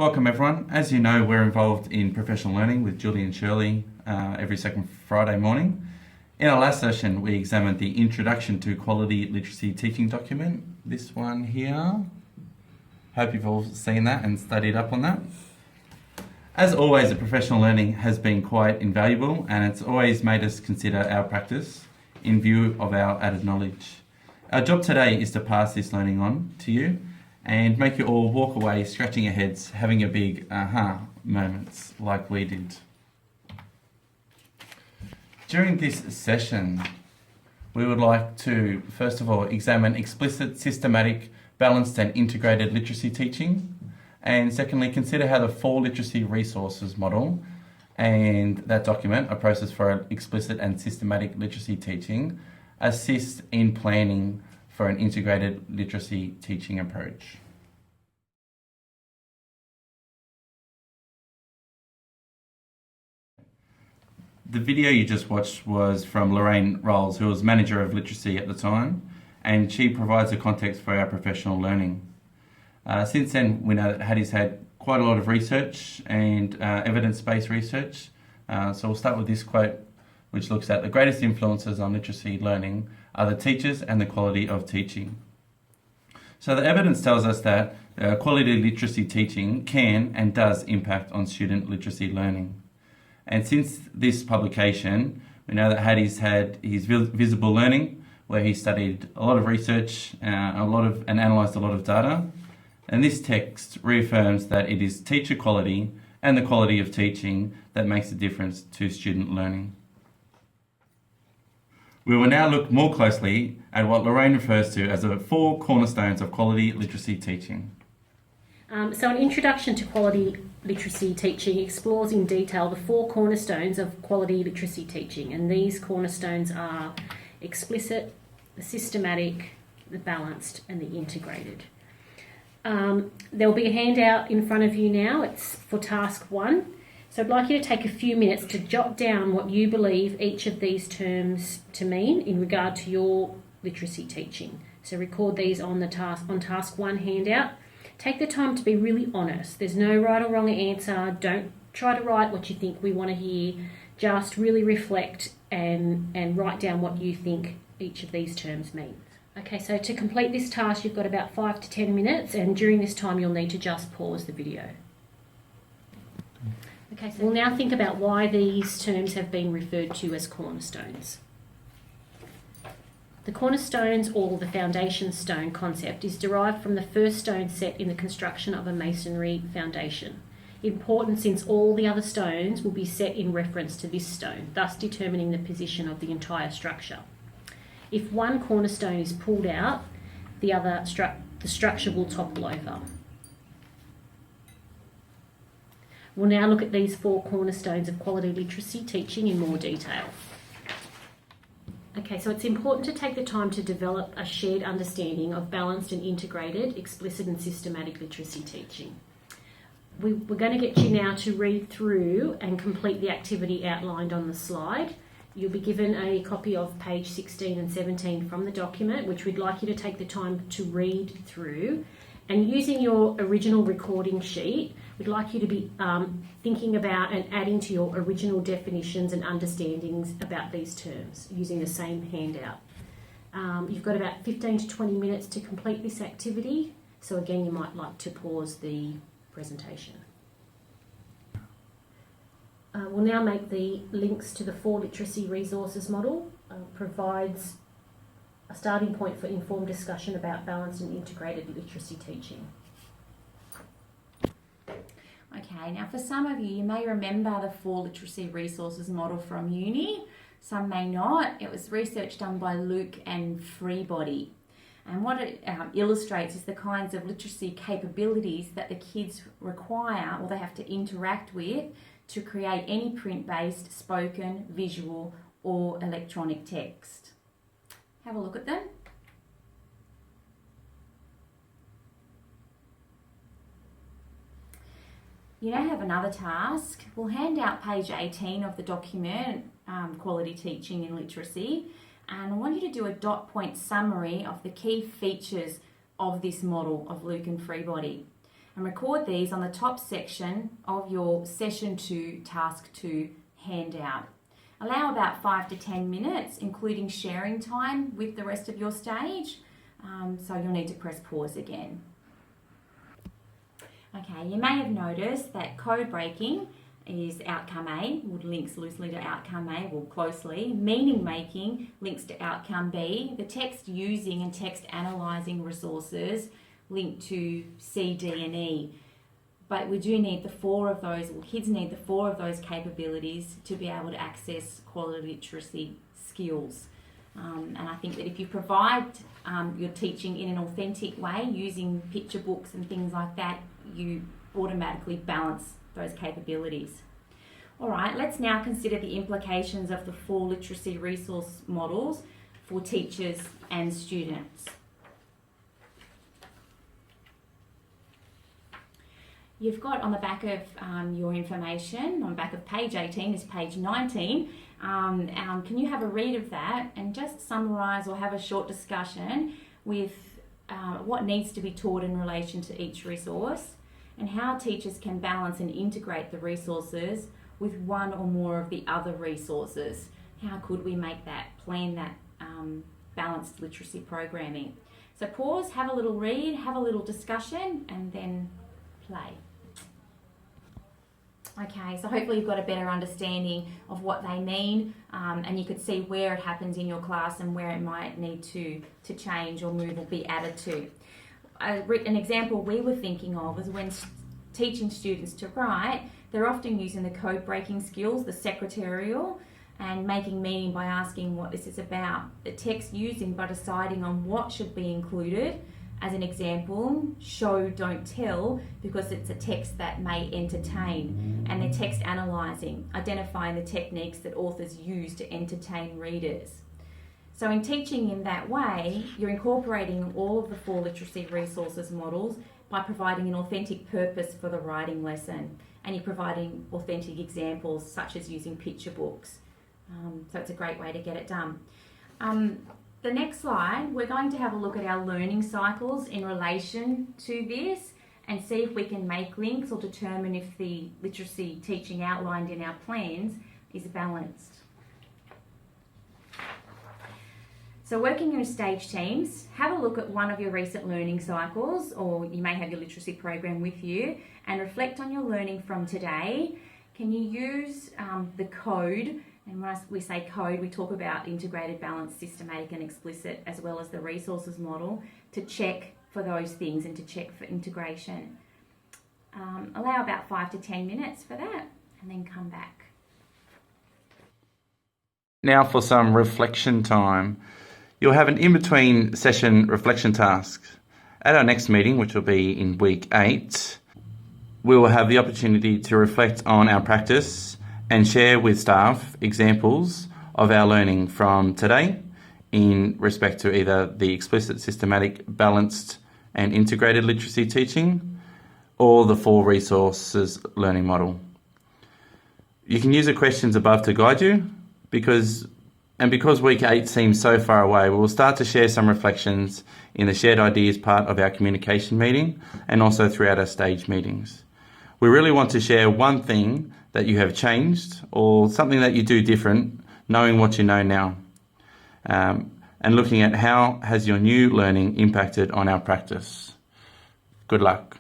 Welcome everyone. As you know, we're involved in professional learning with Julie and Shirley every second Friday morning. In our last session, we examined the Introduction to Quality Literacy Teaching document, this one here. Hope you've all seen that and studied up on that. As always, the professional learning has been quite invaluable, and it's always made us consider our practice in view of our added knowledge. Our job today is to pass this learning on to you and make you all walk away scratching your heads, having a big aha moments like we did. During this session, we would like to, first of all, examine explicit, systematic, balanced and integrated literacy teaching, and secondly, consider how the 4 literacy resources model and that document, a process for explicit and systematic literacy teaching, assist in planning for an integrated literacy teaching approach. The video you just watched was from Lorraine Rolls, who was Manager of Literacy at the time, and she provides the context for our professional learning. Since then, we know that Hattie's had quite a lot of research and evidence-based research. So we'll start with this quote, which looks at the greatest influences on literacy learning are the teachers and the quality of teaching. So the evidence tells us that quality literacy teaching can and does impact on student literacy learning. And since this publication, we know that Hattie's had his visible learning, where he studied a lot of research and analysed a lot of data. And this text reaffirms that it is teacher quality and the quality of teaching that makes a difference to student learning. We will now look more closely at what Lorraine refers to as the 4 cornerstones of quality literacy teaching. So an introduction to quality literacy teaching explores in detail the 4 cornerstones of quality literacy teaching, and these cornerstones are explicit, the systematic, the balanced and the integrated. There will be a handout in front of you now. It's for task 1. So I'd like you to take a few minutes to jot down what you believe each of these terms to mean in regard to your literacy teaching. So record these on task 1 handout. Take the time to be really honest. There's no right or wrong answer. Don't try to write what you think we want to hear. Just really reflect and write down what you think each of these terms means. Okay, so to complete this task, you've got about 5 to 10 minutes, and during this time, you'll need to just pause the video. Okay, so we'll now think about why these terms have been referred to as cornerstones. The cornerstones, or the foundation stone concept, is derived from the first stone set in the construction of a masonry foundation. Important since all the other stones will be set in reference to this stone, thus determining the position of the entire structure. If one cornerstone is pulled out, the structure will topple over. We'll now look at these 4 cornerstones of quality literacy teaching in more detail. Okay, so it's important to take the time to develop a shared understanding of balanced and integrated, explicit and systematic literacy teaching. We're going to get you now to read through and complete the activity outlined on the slide. You'll be given a copy of page 16 and 17 from the document, which we'd like you to take the time to read through. And using your original recording sheet, we'd like you to be thinking about and adding to your original definitions and understandings about these terms using the same handout. You've got about 15 to 20 minutes to complete this activity. So again, you might like to pause the presentation. We'll now make the links to the 4 literacy resources model, provides a starting point for informed discussion about balanced and integrated literacy teaching. Okay, now for some of you, you may remember the 4 literacy resources model from uni. Some may not. It was research done by Luke and Freebody. And what it illustrates is the kinds of literacy capabilities that the kids require or they have to interact with to create any print-based, spoken, visual or electronic text. Have a look at them. You now have another task. We'll hand out page 18 of the document, Quality Teaching in Literacy, and I want you to do a dot point summary of the key features of this model of Luke and Freebody. and record these on the top section of your Session 2 Task 2 handout. Allow about 5 to 10 minutes, including sharing time with the rest of your stage, so you'll need to press pause again. Okay, you may have noticed that code breaking is outcome A, would links loosely to outcome A, well closely. Meaning making links to outcome B. The text using and text analysing resources link to C, D and E. But we do need the 4 of those, or kids need the 4 of those capabilities to be able to access quality literacy skills. And I think that if you provide your teaching in an authentic way, using picture books and things like that, you automatically balance those capabilities. All right, let's now consider the implications of the 4 literacy resource models for teachers and students. You've got on the back of your information, on the back of page 18 is page 19. Can you have a read of that and just summarise or have a short discussion with what needs to be taught in relation to each resource and how teachers can balance and integrate the resources with one or more of the other resources? How could we make that, plan that balanced literacy programming? So pause, have a little read, have a little discussion and then play. Okay, so hopefully you've got a better understanding of what they mean and you could see where it happens in your class and where it might need to change or move or be added to. An example we were thinking of is when teaching students to write, they're often using the code breaking skills, the secretarial, and making meaning by asking what this is about. The text using by deciding on what should be included. As an example, show, don't tell, because it's a text that may entertain. And the text analysing, identifying the techniques that authors use to entertain readers. So in teaching in that way, you're incorporating all of the 4 literacy resources models by providing an authentic purpose for the writing lesson. And you're providing authentic examples such as using picture books. So it's a great way to get it done. The next slide, we're going to have a look at our learning cycles in relation to this and see if we can make links or determine if the literacy teaching outlined in our plans is balanced. So working in stage teams, have a look at one of your recent learning cycles, or you may have your literacy program with you, and reflect on your learning from today. Can you use the code? And when we say code, we talk about integrated, balanced, systematic and explicit, as well as the resources model, to check for those things and to check for integration. Allow about 5 to 10 minutes for that and then come back. Now for some reflection time. You'll have an in-between session reflection task. At our next meeting, which will be in week 8, we will have the opportunity to reflect on our practice and share with staff examples of our learning from today in respect to either the explicit, systematic, balanced and integrated literacy teaching or the 4 resources learning model. You can use the questions above to guide you because week 8 seems so far away, we will start to share some reflections in the shared ideas part of our communication meeting and also throughout our stage meetings. We really want to share one thing that you have changed or something that you do different, knowing what you know now, and looking at how has your new learning impacted on our practice. Good luck.